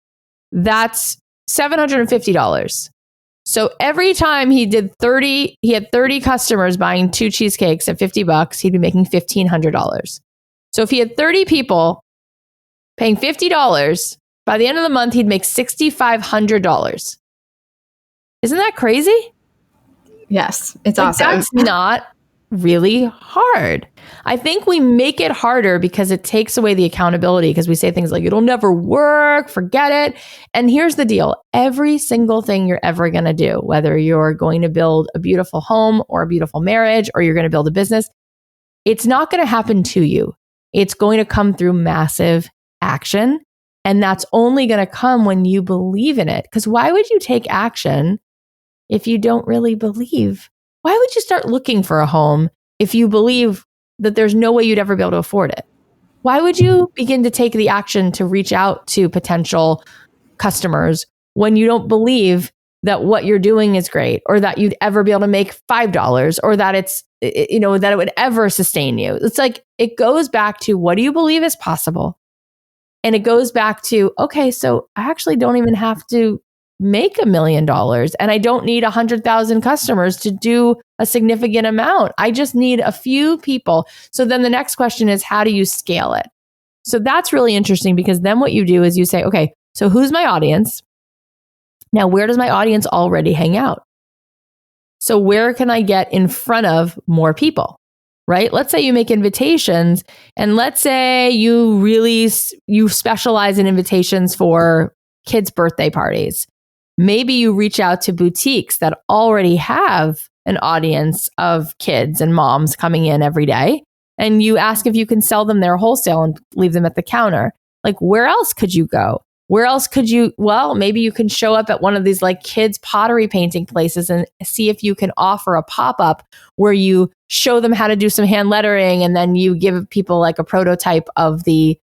that's $750. So every time he had 30 customers buying 2 cheesecakes at $50, he'd be making $1,500. So if he had 30 people paying $50, by the end of the month, he'd make $6,500. Isn't that crazy? Yes, it's awesome. That's not really hard. I think we make it harder because it takes away the accountability, because we say things like, it'll never work, forget it. And here's the deal. Every single thing you're ever going to do, whether you're going to build a beautiful home or a beautiful marriage, or you're going to build a business, it's not going to happen to you. It's going to come through massive action. And that's only going to come when you believe in it. Because why would you take action if you don't really believe? Why would you start looking for a home if you believe that there's no way you'd ever be able to afford it? Why would you begin to take the action to reach out to potential customers when you don't believe that what you're doing is great, or that you'd ever be able to make $5, or that that it would ever sustain you? It's like, it goes back to, what do you believe is possible? And it goes back to, okay, so I actually don't even have to make $1 million, and I don't need 100,000 customers to do a significant amount. I just need a few people. So then the next question is, how do you scale it? So that's really interesting, because then what you do is you say, okay, so who's my audience? Now, where does my audience already hang out? So where can I get in front of more people? Right? Let's say you make invitations, and let's say you specialize in invitations for kids' birthday parties. Maybe you reach out to boutiques that already have an audience of kids and moms coming in every day, and you ask if you can sell them their wholesale and leave them at the counter. Like, where else could you go? Where else could you? Well, maybe you can show up at one of these like kids pottery painting places and see if you can offer a pop-up where you show them how to do some hand lettering, and then you give people like a prototype of the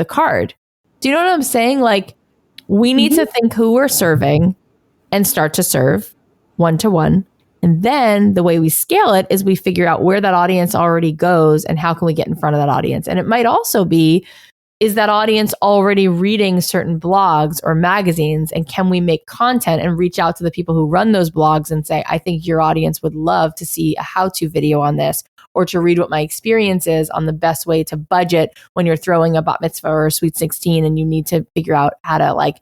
card. Do you know what I'm saying? Like, we need to think who we're serving and start to serve one-to-one. And then the way we scale it is we figure out where that audience already goes and how can we get in front of that audience. And it might also be, is that audience already reading certain blogs or magazines, and can we make content and reach out to the people who run those blogs and say, I think your audience would love to see a how-to video on this, or to read what my experience is on the best way to budget when you're throwing a bat mitzvah or a sweet 16 and you need to figure out how to like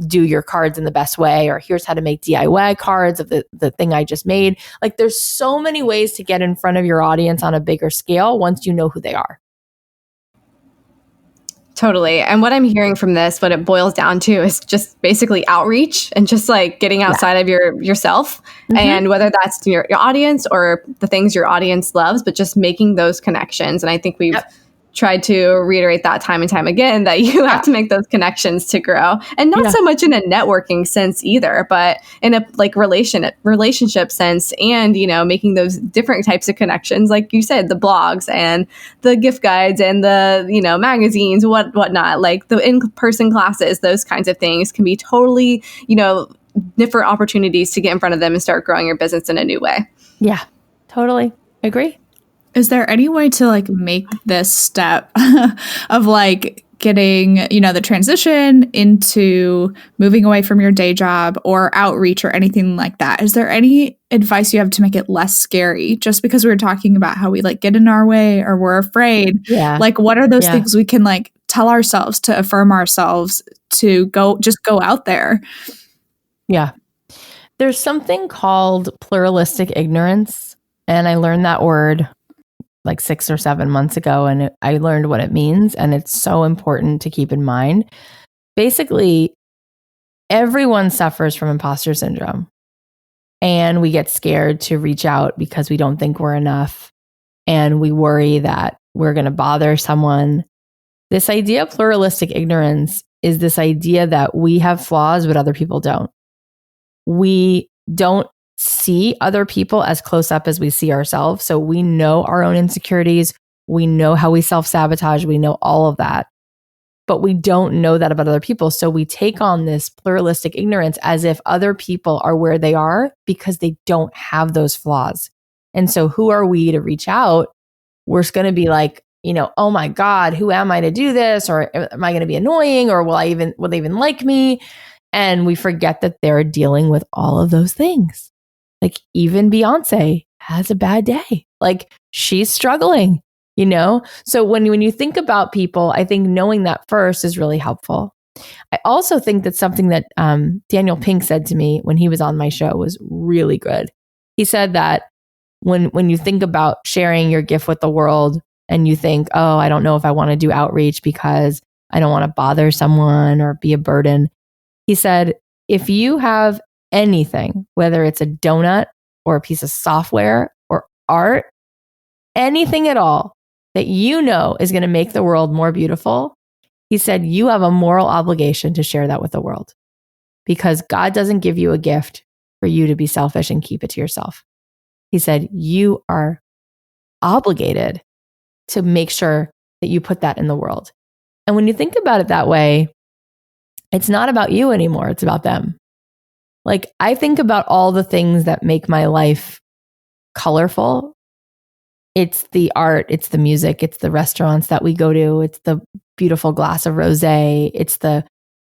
do your cards in the best way, or here's how to make DIY cards of the thing I just made. Like, there's so many ways to get in front of your audience on a bigger scale once you know who they are. Totally. And what I'm hearing from this, what it boils down to, is just basically outreach and just like getting outside of yourself, and whether that's your audience or the things your audience loves, but just making those connections. And I think we've tried to reiterate that time and time again, that you have to make those connections to grow, and not so much in a networking sense either, but in a like relationship sense, and, you know, making those different types of connections. Like you said, the blogs and the gift guides and the, you know, magazines, whatnot, like the in-person classes, those kinds of things can be totally, you know, different opportunities to get in front of them and start growing your business in a new way. Yeah, totally. Agree. Is there any way to like make this step of like getting, you know, the transition into moving away from your day job or outreach or anything like that? Is there any advice you have to make it less scary? Just because we were talking about how we like get in our way or we're afraid. Yeah. Like, what are those things we can like tell ourselves to affirm ourselves to go out there? Yeah. There's something called pluralistic ignorance. And I learned that word like 6 or 7 months ago, and I learned what it means, and it's so important to keep in mind. Basically, everyone suffers from imposter syndrome, and we get scared to reach out because we don't think we're enough, and we worry that we're going to bother someone. This idea of pluralistic ignorance is this idea that we have flaws, but other people don't. We don't see other people as close up as we see ourselves. So we know our own insecurities. We know how we self-sabotage. We know all of that. But we don't know that about other people. So we take on this pluralistic ignorance as if other people are where they are because they don't have those flaws. And so who are we to reach out we're going to be like, oh my God, who am I to do this? Or am I going to be annoying? Or will they even like me? And we forget that they're dealing with all of those things. Like even Beyonce has a bad day. Like she's struggling, So when you think about people, I think knowing that first is really helpful. I also think that something that Daniel Pink said to me when he was on my show was really good. He said that when you think about sharing your gift with the world and you think, oh, I don't know if I want to do outreach because I don't want to bother someone or be a burden. He said, if you have anything, whether it's a donut or a piece of software or art, anything at all that is going to make the world more beautiful, he said, you have a moral obligation to share that with the world because God doesn't give you a gift for you to be selfish and keep it to yourself. He said, you are obligated to make sure that you put that in the world. And when you think about it that way, it's not about you anymore. It's about them. Like I think about all the things that make my life colorful. It's the art, it's the music, it's the restaurants that we go to, it's the beautiful glass of rosé, it's the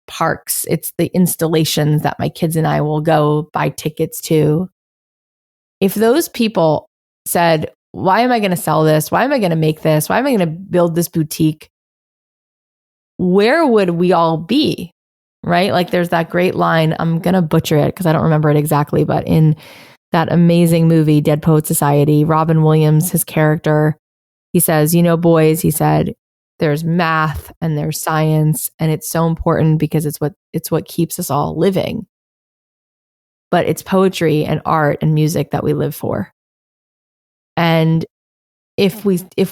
parks, it's the installations that my kids and I will go buy tickets to. If those people said, why am I going to sell this? Why am I going to make this? Why am I going to build this boutique? Where would we all be? Right? Like there's that great line. I'm going to butcher it because I don't remember it exactly, but in that amazing movie, Dead Poet Society, Robin Williams, his character, he says, boys, he said, there's math and there's science, and it's so important because it's what keeps us all living. But it's poetry and art and music that we live for. And if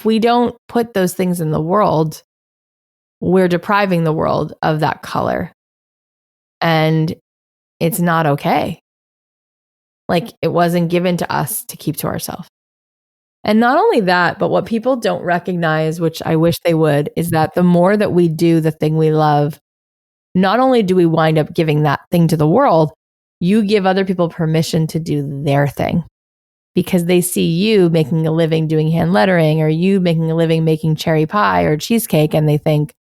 we don't put those things in the world, we're depriving the world of that color. And it's not okay. Like it wasn't given to us to keep to ourselves. And not only that, but what people don't recognize, which I wish they would, is that the more that we do the thing we love, not only do we wind up giving that thing to the world, you give other people permission to do their thing because they see you making a living doing hand lettering or you making a living making cherry pie or cheesecake. And they think,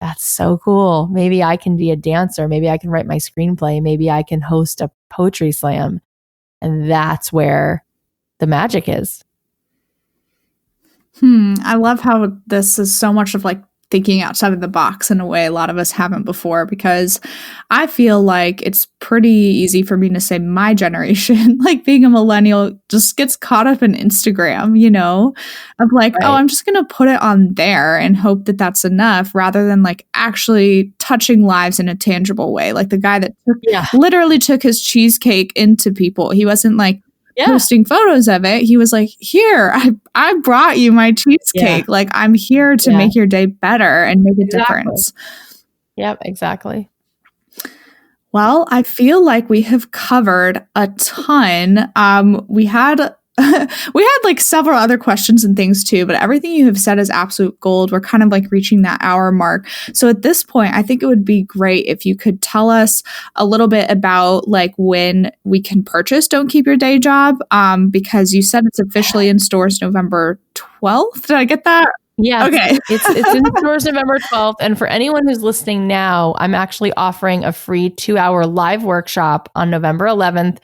that's so cool. Maybe I can be a dancer. Maybe I can write my screenplay. Maybe I can host a poetry slam. And that's where the magic is. I love how this is so much of like thinking outside of the box in a way a lot of us haven't before, because I feel like it's pretty easy for me to say my generation, like being a millennial, just gets caught up in Instagram, of like, Right. oh, I'm just going to put it on there and hope that that's enough rather than like actually touching lives in a tangible way. Like the guy that literally took his cheesecake into people. He wasn't like, posting photos of it. He was like, here, I brought you my cheesecake. Like I'm here to make your day better and make a difference. Yep, exactly. Well, I feel like we have covered a ton. We had like several other questions and things too, but everything you have said is absolute gold. We're kind of like reaching that hour mark. So at this point, I think it would be great if you could tell us a little bit about like when we can purchase Don't Keep Your Day Job, because you said it's officially in stores November 12th. Did I get that? Yeah. Okay. It's in stores November 12th. And for anyone who's listening now, I'm actually offering a free 2-hour live workshop on November 11th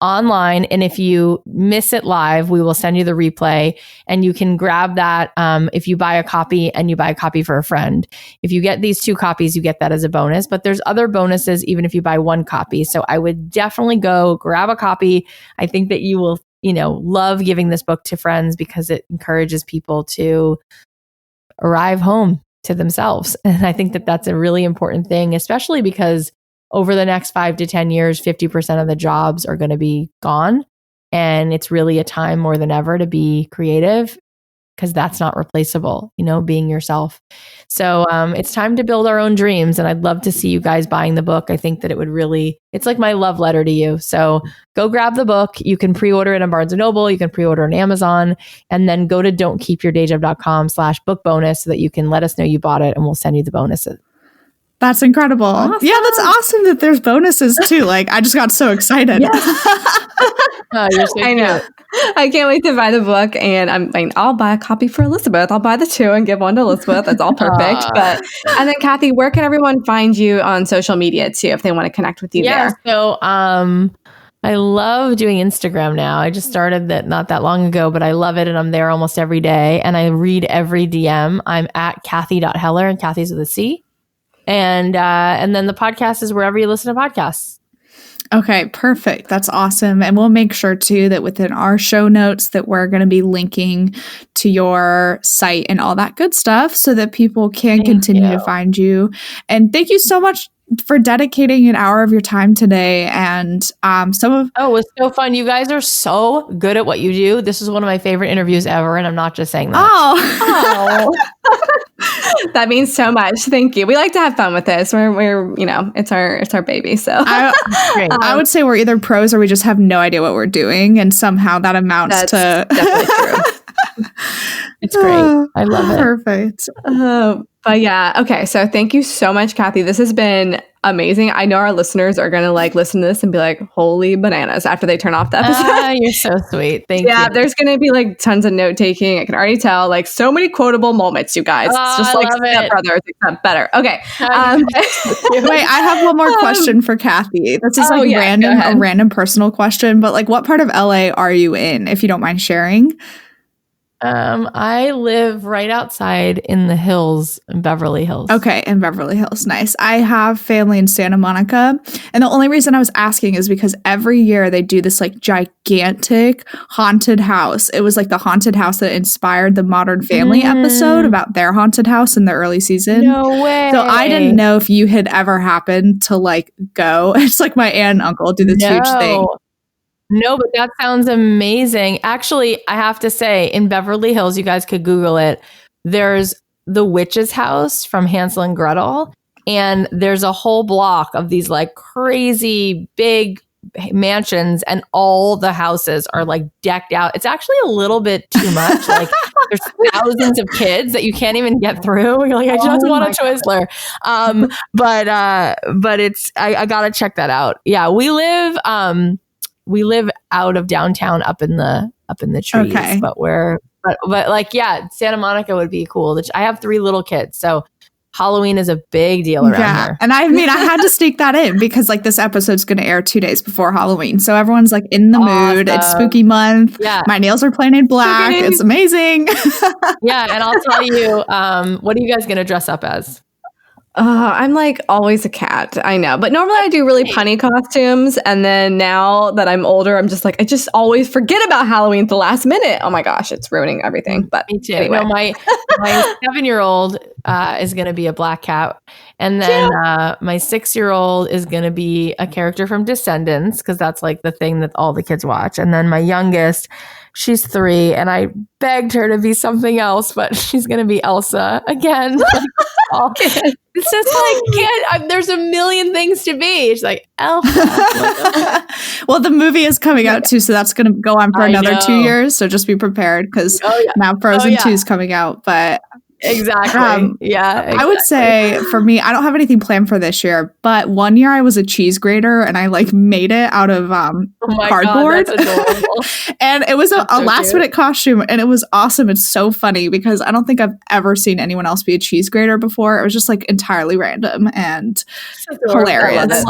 online. And if you miss it live, we will send you the replay and you can grab that if you buy a copy and you buy a copy for a friend. If you get these 2 copies, you get that as a bonus, but there's other bonuses even if you buy 1 copy. So I would definitely go grab a copy. I think that you will, love giving this book to friends because it encourages people to arrive home to themselves. And I think that that's a really important thing, especially because over the next 5 to 10 years, 50% of the jobs are going to be gone. And it's really a time more than ever to be creative because that's not replaceable, being yourself. So it's time to build our own dreams. And I'd love to see you guys buying the book. I think that it would it's like my love letter to you. So go grab the book. You can pre-order it on Barnes & Noble. You can pre-order on Amazon. And then go to don'tkeepyourdayjob.com/book bonus so that you can let us know you bought it and we'll send you the bonuses. That's incredible. Awesome. Yeah, that's awesome that there's bonuses too. Like, I just got so excited. Oh, you're so I know. cute. I can't wait to buy the book, and I'll buy a copy for Elizabeth. I'll buy the 2 and give one to Elizabeth. That's all perfect. And then Cathy, where can everyone find you on social media too if they want to connect with you there? So I love doing Instagram now. I just started that not that long ago, but I love it, and I'm there almost every day, and I read every DM. I'm at Cathy.Heller, and Cathy's with a C. And then the podcast is wherever you listen to podcasts. Okay, perfect. That's awesome. And we'll make sure too that within our show notes that we're going to be linking to your site and all that good stuff so that people can continue to find you. And thank you so much for dedicating an hour of your time today. And it was so fun. You guys are so good at what you do. This is one of my favorite interviews ever, and I'm not just saying that. Oh. That means so much. Thank you. We like to have fun with this. We're it's our baby. So I would say we're either pros or we just have no idea what we're doing, and somehow that amounts to definitely true. It's great. I love it. Perfect. But yeah, okay. So thank you so much, Cathy. This has been amazing. I know our listeners are going to listen to this and be like, holy bananas after they turn off the episode. You're so sweet. Thank you. Yeah, there's going to be tons of note taking. I can already tell so many quotable moments, you guys. It's just Step Brothers, except better. Okay. Wait, I have one more question for Cathy. This is a random personal question, but what part of LA are you in, if you don't mind sharing? I live right outside in the hills, in Beverly Hills. Okay, in Beverly Hills. Nice. I have family in Santa Monica. And the only reason I was asking is because every year they do this gigantic haunted house. It was the haunted house that inspired the Modern Family episode about their haunted house in the early season. No way. So I didn't know if you had ever happened to go. It's my aunt and uncle do this huge thing. No, but that sounds amazing. Actually, I have to say, in Beverly Hills, you guys could Google it. There's the witch's house from Hansel and Gretel. And there's a whole block of these crazy big mansions, and all the houses are decked out. It's actually a little bit too much. There's thousands of kids that you can't even get through. You're I just want a Twizzler. But it's, I gotta check that out. Yeah, we live out of downtown up in the trees, okay. but Santa Monica would be cool. I have 3 little kids, so Halloween is a big deal around here. And I had to sneak that in because this episode's going to air 2 days before Halloween. So everyone's in the mood. It's spooky month. Yeah. My nails are painted black. It's amazing. Yeah. And I'll tell you, what are you guys going to dress up as? I'm always a cat. I know. But normally I do really punny costumes. And then now that I'm older, I'm just I just always forget about Halloween at the last minute. Oh my gosh, it's ruining everything. But me too. Anyway. No, my 7-year-old is going to be a black cat. And then my 6-year-old is going to be a character from Descendants, because that's the thing that all the kids watch. And then my youngest, she's 3, and I begged her to be something else, but she's going to be Elsa again. It's just there's a million things to be. She's Elsa. Well, the movie is coming out too, so that's going to go on for another 2 years. So just be prepared, because now Frozen 2 is coming out. But exactly. I would say for me, I don't have anything planned for this year, but one year I was a cheese grater and I made it out of cardboard. God, that's adorable. And it was a last minute costume, and it was awesome. It's so funny because I don't think I've ever seen anyone else be a cheese grater before. It was just entirely random and hilarious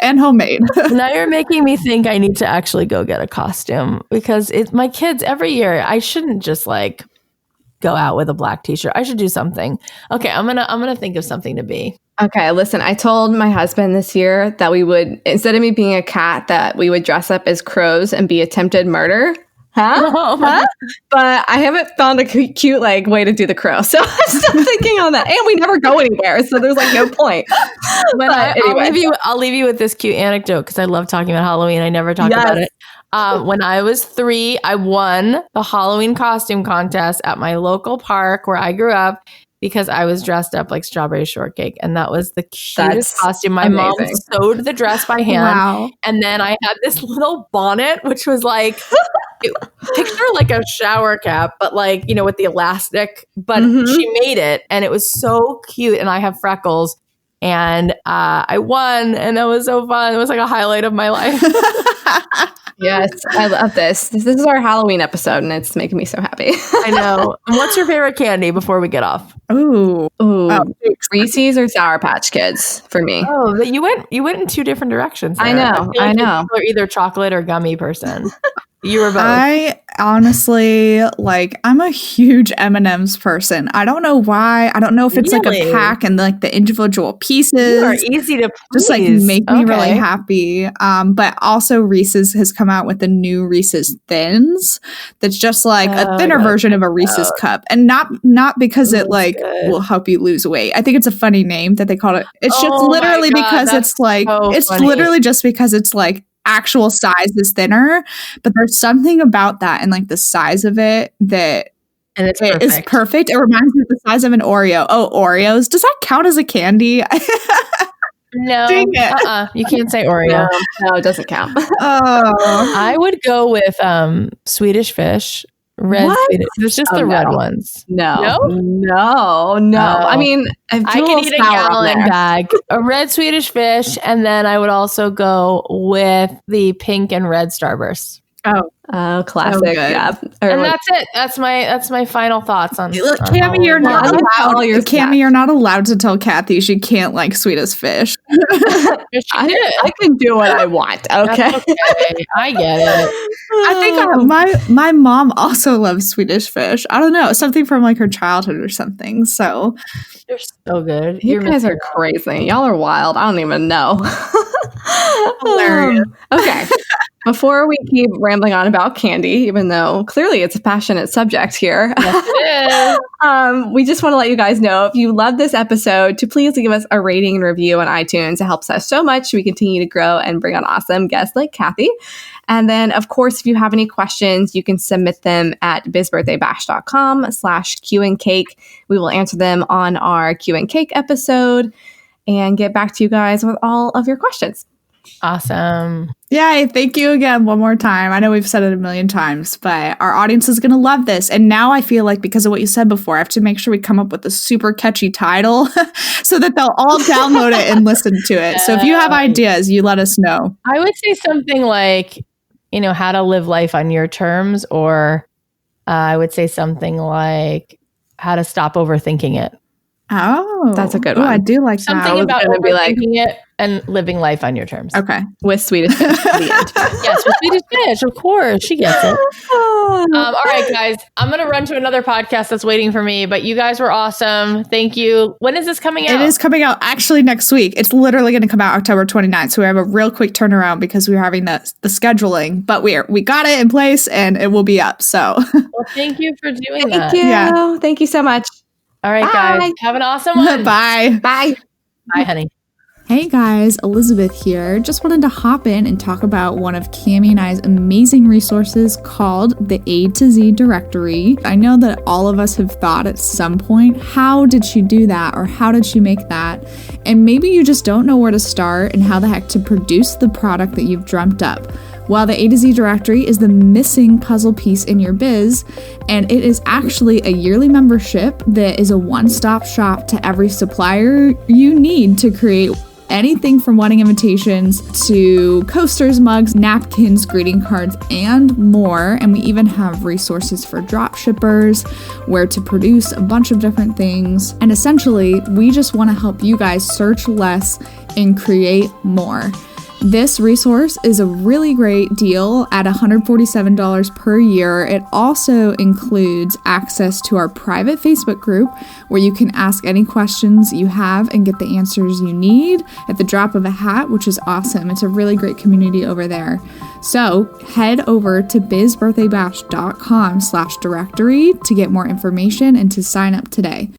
and homemade. Now you're making me think I need to actually go get a costume, because my kids every year, I shouldn't just go out with a black t-shirt. I should do something. Okay, I'm gonna think of something to be. Okay, listen, I told my husband this year that we would, instead of me being a cat, that we would dress up as crows and be attempted murder. But I haven't found a cute way to do the crow, so I'm still thinking on that. And we never go anywhere, so there's no point. But anyway. I'll leave you with this cute anecdote, because I love talking about Halloween. I never talk about it. When I was 3, I won the Halloween costume contest at my local park where I grew up, because I was dressed up like Strawberry Shortcake. And that was the cutest costume. My mom sewed the dress by hand. Wow. And then I had this little bonnet, which was picture a shower cap, but with the elastic. But she made it, and it was so cute. And I have freckles. And I won, and that was so fun. It was like a highlight of my life. Yes, I love this. This is our Halloween episode, and it's making me so happy. I know. And what's your favorite candy before we get off? Ooh. Reese's or Sour Patch Kids for me. Oh, but you went in two different directions there. I know. I know. You're either chocolate or gummy person. You were both. I honestly, I'm a huge M&M's person. I don't know why. I don't know if it's like a pack and like the individual pieces. You are easy to please. Just like make me really happy. But also Reese's has come out with the new Reese's Thins. That's just like a thinner version of a Reese's cup. And not because it will help you lose weight. I think it's a funny name that they call it. It's just literally because it's like, it's literally just because it's like, actual size is thinner, but there's something about that and like the size of it that is perfect. It reminds me of the size of an Oreo. Oh, Oreos. Does that count as a candy? No. You can't say Oreo. No, it doesn't count. I would go with Swedish Fish. Red Swedish. It's just the red ones. No. I mean, I can eat a gallon bag, a red Swedish Fish, and then I would also go with the pink and red Starburst. Oh, classic. So yeah. And that's it. That's my final thoughts on. Look, Cammy, you're not allowed. Cammy, you're not allowed to tell Cathy she can't like Swedish Fish. I can do what I want. Okay. I get it. I think my mom also loves Swedish Fish. I don't know, something from like her childhood or something. So you're so good. You guys are crazy. Y'all are wild. I don't even know. Hilarious. Okay. Before we keep rambling on about candy, even though clearly it's a passionate subject here, yes, it is. We just want to let you guys know, if you love this episode, to please give us a rating and review on iTunes. It helps us so much. We continue to grow and bring on awesome guests like Cathy. And then, of course, if you have any questions, you can submit them at bizbirthdaybash.com/Q&Cake. We will answer them on our Q&Cake episode and get back to you guys with all of your questions. Awesome. Yay. Thank you again one more time. I know we've said it a million times, but our audience is going to love this. And now I feel like because of what you said before, I have to make sure we come up with a super catchy title so that they'll all download it and listen to it. So if you have ideas, you let us know. I would say something like, how to live life on your terms, or I would say something like how to stop overthinking it. Oh, that's a good one. I do like something that. About overthinking it and living life on your terms. Okay. With Swedish Fish at the end. Yes, with Swedish Fish, of course. She gets it. All right, guys. I'm going to run to another podcast that's waiting for me, but you guys were awesome. Thank you. When is this coming out? It is coming out actually next week. It's literally going to come out October 29th. So we have a real quick turnaround because we were having the scheduling, but we got it in place and it will be up. So well, thank you for doing that. Thank you. Yeah. Thank you so much. All right, guys. Have an awesome one. Bye. Bye. Bye, honey. Hey guys, Elizabeth here. Just wanted to hop in and talk about one of Cammy and I's amazing resources called the A to Z directory. I know that all of us have thought at some point, how did she do that or how did she make that? And maybe you just don't know where to start and how the heck to produce the product that you've dreamt up. Well, the A to Z directory is the missing puzzle piece in your biz, and it is actually a yearly membership that is a one-stop shop to every supplier you need to create anything from wedding invitations to coasters, mugs, napkins, greeting cards, and more. And we even have resources for drop shippers, where to produce a bunch of different things. And essentially, we just want to help you guys search less and create more. This resource is a really great deal at $147 per year. It also includes access to our private Facebook group where you can ask any questions you have and get the answers you need at the drop of a hat, which is awesome. It's a really great community over there. So head over to bizbirthdaybash.com/directory to get more information and to sign up today.